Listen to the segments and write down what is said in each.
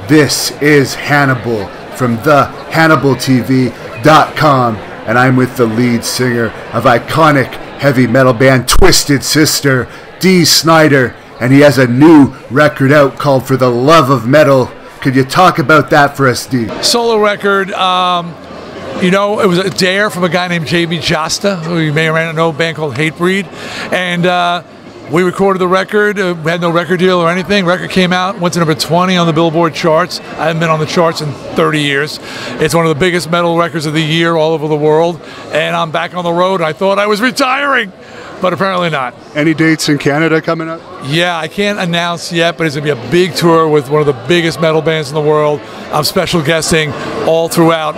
This is Hannibal from thehannibaltv.com, and I'm with the lead singer of iconic heavy metal band Twisted Sister, Dee Snider, and he has a new record out called For the Love of Metal. Could you talk about that for us, Dee? Solo record. You know, it was a dare from a guy named J.B. Josta, who you may or may not know, a band called Hatebreed. And we recorded the record. We had no record deal or anything. Record came out, went to number 20 on the Billboard charts. I haven't been on the charts in 30 years. It's one of the biggest metal records of the year all over the world. And I'm back on the road. I thought I was retiring, but apparently not. Any dates in Canada coming up? Yeah, I can't announce yet, but it's going to be a big tour with one of the biggest metal bands in the world. I'm special guesting all throughout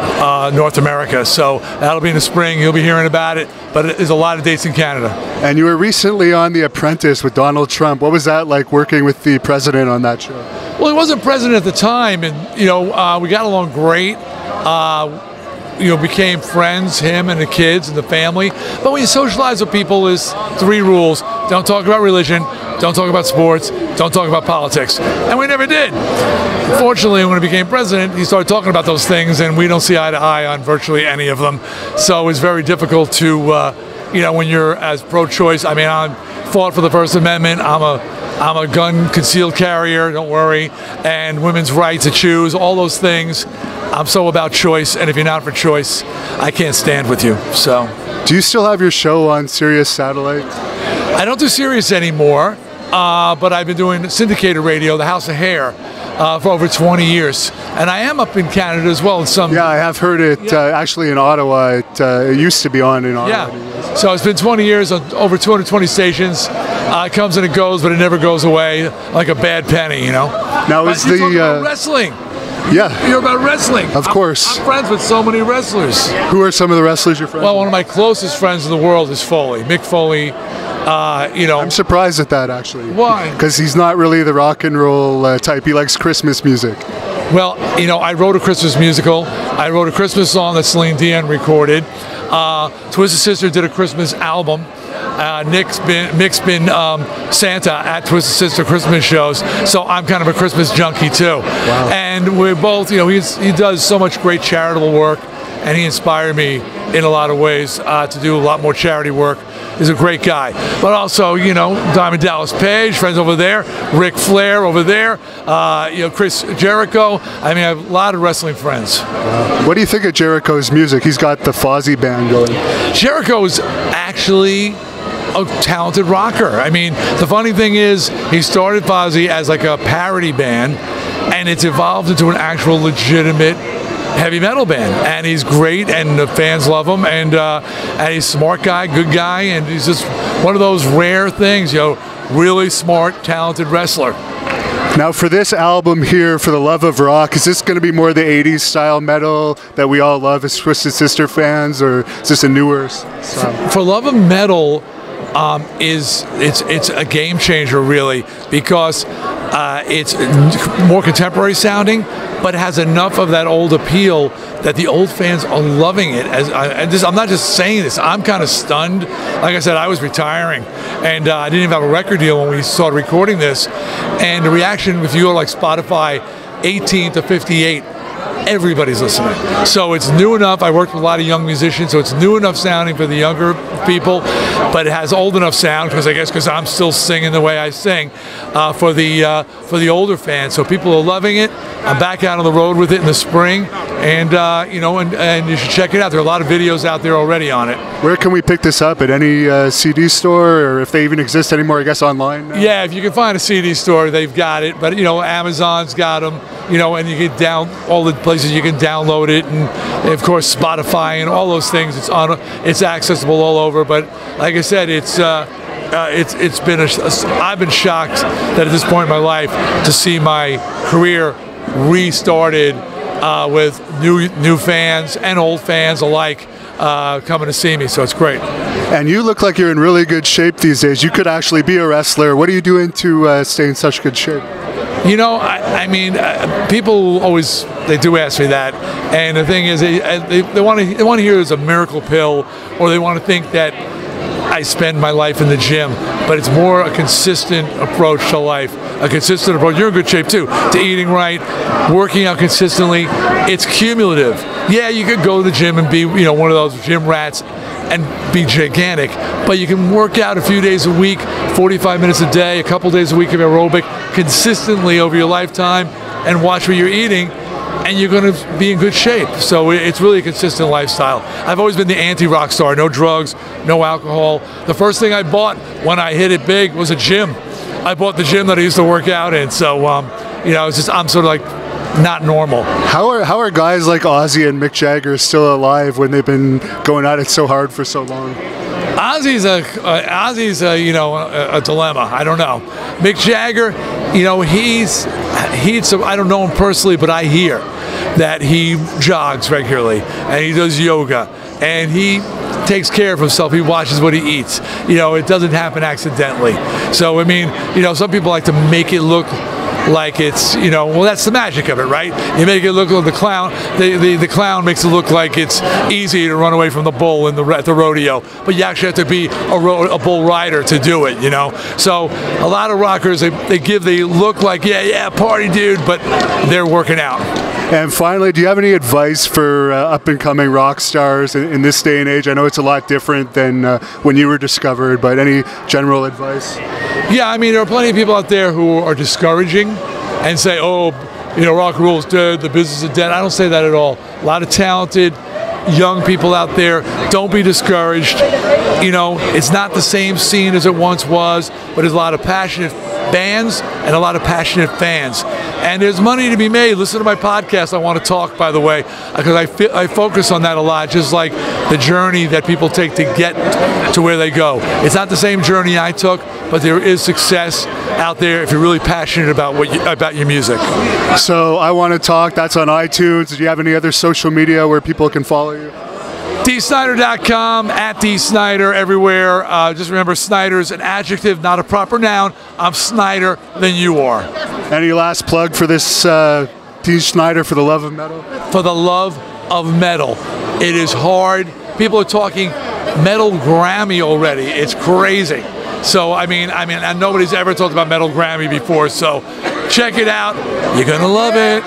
North America, so that'll be in the spring. You'll be hearing about it, but there's a lot of dates in Canada. And you were recently on The Apprentice with Donald Trump. What was that like, working with the president on that show? Well, he wasn't president at the time, and we got along great. Became friends, him and the kids and the family. But when you socialize with people, there's 3 rules. Don't talk about religion, don't talk about sports, don't talk about politics. And we never did. Fortunately, when he became president, he started talking about those things, and we don't see eye to eye on virtually any of them. So it's very difficult to, when you're as pro-choice. I mean, I fought for the First Amendment. I'm a gun concealed carrier, don't worry, and women's right to choose, all those things. I'm so about choice, and if you're not for choice, I can't stand with you. So, do you still have your show on Sirius Satellite? I don't do Sirius anymore, but I've been doing syndicated radio, The House of Hair, for over 20 years, and I am up in Canada as well. Yeah, I have heard it actually in Ottawa. It used to be on in Ottawa. Yeah, so it's been 20 years on over 220 stations. It comes and it goes, but it never goes away like a bad penny, you know. Now is the about wrestling? Yeah, you're about wrestling. Of course. I'm friends with so many wrestlers. Who are some of the wrestlers you're friends with? Well, one of my closest friends in the world is Foley, Mick Foley. I'm surprised at that, actually. Why? Because he's not really the rock and roll type. He likes Christmas music. Well, I wrote a Christmas musical. I wrote a Christmas song that Celine Dion recorded. Twisted Sister did a Christmas album. Mick's been Santa at Twisted Sister Christmas shows, so I'm kind of a Christmas junkie too. Wow. And we're both, he does so much great charitable work, and he inspired me in a lot of ways to do a lot more charity work. He's a great guy. But also, Diamond Dallas Page, friends over there, Ric Flair over there, Chris Jericho. I mean, I have a lot of wrestling friends. Wow. What do you think of Jericho's music? He's got the Fozzy band going. Jericho is actually a talented rocker. I mean, the funny thing is, he started Fozzy as like a parody band, and it's evolved into an actual legitimate heavy metal band, and he's great, and the fans love him, and he's a smart guy, good guy, and he's just one of those rare things, really smart, talented wrestler. Now, for this album here, For the Love of Rock, is this going to be more the 80s style metal that we all love as Twisted Sister fans, or is this a newer style? For Love of Metal, it's a game changer, really, because it's more contemporary sounding, but it has enough of that old appeal that the old fans are loving it. I'm not just saying this, I'm kind of stunned. Like I said, I was retiring, and I didn't even have a record deal when we started recording this, and the reaction, if you go to like Spotify, 18 to 58, everybody's listening. So it's new enough. I worked with a lot of young musicians, so it's new enough sounding for the younger people, but it has old enough sound, because I'm still singing the way I sing, for the older fans. So people are loving it. I'm back out on the road with it in the spring, and and you should check it out. There are a lot of videos out there already on it. Where can we pick this up? At any CD store, or if they even exist anymore, I guess online now? Yeah, if you can find a CD store, they've got it. But Amazon's got them. And you get down all the places you can download it, and of course Spotify and all those things. It's accessible all over. But like I said, it's been I've been shocked that at this point in my life to see my career restarted with new fans and old fans alike coming to see me. So it's great. And you look like you're in really good shape these days. You could actually be a wrestler. What are you doing to stay in such good shape? I mean, people always, they do ask me that, and the thing is, they want to hear there's a miracle pill, or they want to think that I spend my life in the gym, but it's more a consistent approach to life, a consistent approach. You're in good shape too, to eating right, working out consistently. It's cumulative. Yeah, you could go to the gym and be, one of those gym rats and be gigantic, but you can work out a few days a week, 45 minutes a day, a couple days a week of aerobic, consistently over your lifetime, and watch what you're eating, and you're going to be in good shape. So it's really a consistent lifestyle. I've always been the anti-rock star. No drugs, no alcohol. The first thing I bought when I hit it big was a gym. I bought the gym that I used to work out in. So, it's just, I'm sort of like not normal. How are guys like Ozzy and Mick Jagger still alive when they've been going at it so hard for so long? Ozzy's a dilemma. I don't know. Mick Jagger, he's I don't know him personally, but I hear that he jogs regularly and he does yoga and he takes care of himself. He watches what he eats. It doesn't happen accidentally. So some people like to make it look like it's, that's the magic of it, right? You make it look like the clown. The clown makes it look like it's easy to run away from the bull at the rodeo, but you actually have to be a bull rider to do it, So a lot of rockers, they look like, yeah, party dude, but they're working out. And finally, do you have any advice for up-and-coming rock stars in this day and age? I know it's a lot different than when you were discovered, but any general advice? Yeah, there are plenty of people out there who are discouraging and say, rock and roll's dead, the business is dead. I don't say that at all. A lot of talented young people out there. Don't be discouraged. It's not the same scene as it once was, but there's a lot of passionate bands and a lot of passionate fans. And there's money to be made. Listen to my podcast, I Want to Talk, by the way, because I focus on that a lot, just like the journey that people take to get to where they go. It's not the same journey I took, but there is success out there if you're really passionate about about your music. So I Want to Talk, that's on iTunes. Do you have any other social media where people can follow you? DSnyder.com, @DSnyder everywhere. Just remember, Snyder's an adjective, not a proper noun. I'm Snyder than you are. Any last plug for this Dee Snider for the love of metal? For the love of metal. It is hard. People are talking Metal Grammy already. It's crazy. So, and nobody's ever talked about Metal Grammy before. So check it out. You're going to love it.